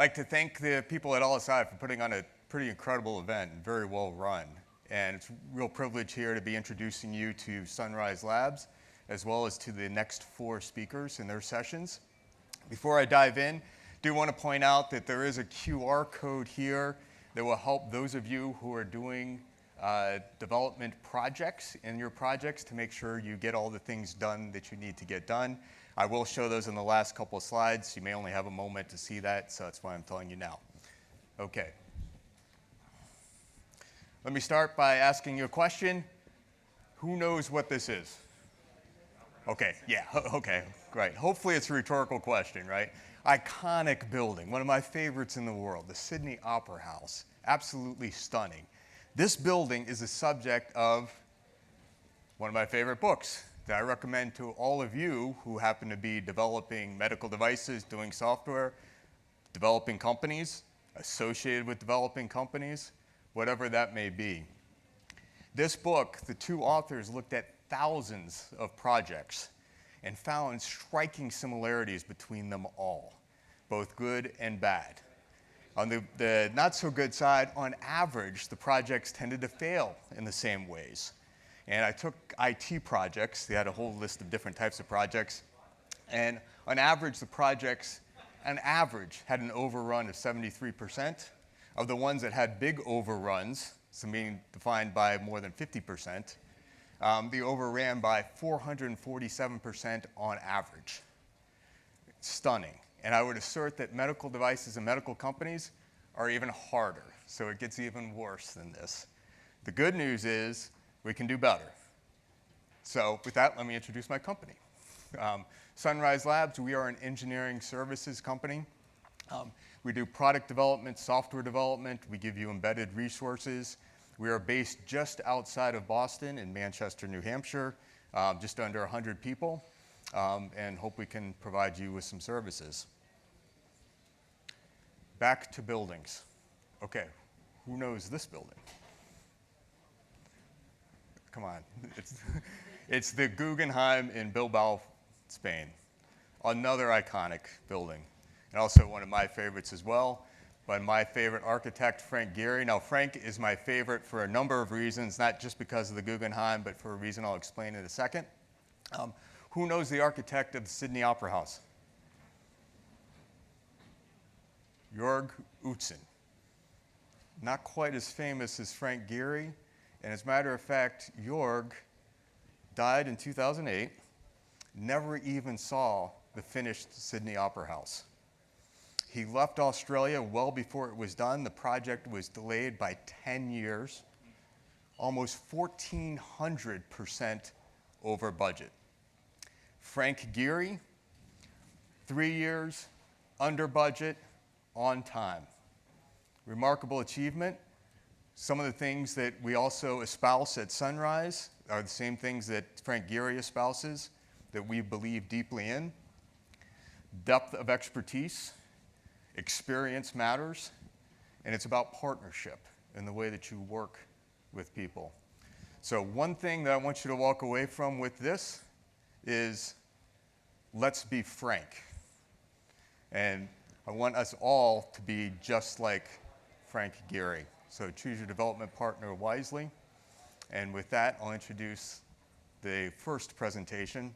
like to thank the people at LSI for putting on a pretty incredible event, and very well run. And it's a real privilege here to be introducing you to Sunrise Labs, as well as to the next 4 speakers in their sessions. Before I dive in, I do want to point out that there is a QR code here that will help those of you who are doing development projects in your projects to make sure you get all the things done that you need to get done. I will show those in the last couple of slides. You may only have a moment to see that, so that's why I'm telling you now. Okay. Let me start by asking you a question. Who knows what this is? Okay, yeah, okay, great. Hopefully it's a rhetorical question, right? Iconic building, one of my favorites in the world, the Sydney Opera House. Absolutely stunning. This building is the subject of one of my favorite books that I recommend to all of you who happen to be developing medical devices, doing software, developing companies, associated with developing companies, whatever that may be. This book, the 2 authors looked at thousands of projects and found striking similarities between them all, both good and bad. On the not so good side, on average, the projects tended to fail in the same ways. And I took IT projects, they had a whole list of different types of projects, and on average, the projects, on average, had an overrun of 73%. Of the ones that had big overruns, so meaning defined by more than 50%, they overran by 447% on average. Stunning. And I would assert that medical devices and medical companies are even harder, so it gets even worse than this. The good news is we can do better. So with that, let me introduce my company. Sunrise Labs, we are an engineering services company. We do product development, software development. We give you embedded resources. We are based just outside of Boston in Manchester, New Hampshire, just under 100 people, and hope we can provide you with some services. Back to buildings. Okay, who knows this building? Come on, it's the Guggenheim in Bilbao, Spain. Another iconic building, and also one of my favorites as well, by my favorite architect, Frank Gehry. Now, Frank is my favorite for a number of reasons, not just because of the Guggenheim, but for a reason I'll explain in a second. Who knows the architect of the Sydney Opera House? Jörg Utzon. Not quite as famous as Frank Gehry, and as a matter of fact, Jörg died in 2008, never even saw the finished Sydney Opera House. He left Australia well before it was done. The project was delayed by 10 years, almost 1,400% over budget. Frank Gehry, 3 years, under budget, on time. Remarkable achievement. Some of the things that we also espouse at Sunrise are the same things that Frank Gehry espouses, that we believe deeply in. Depth of expertise, experience matters, and it's about partnership in the way that you work with people. So one thing that I want you to walk away from with this is, let's be frank. And I want us all to be just like Frank Gehry. So choose your development partner wisely. And with that, I'll introduce the first presentation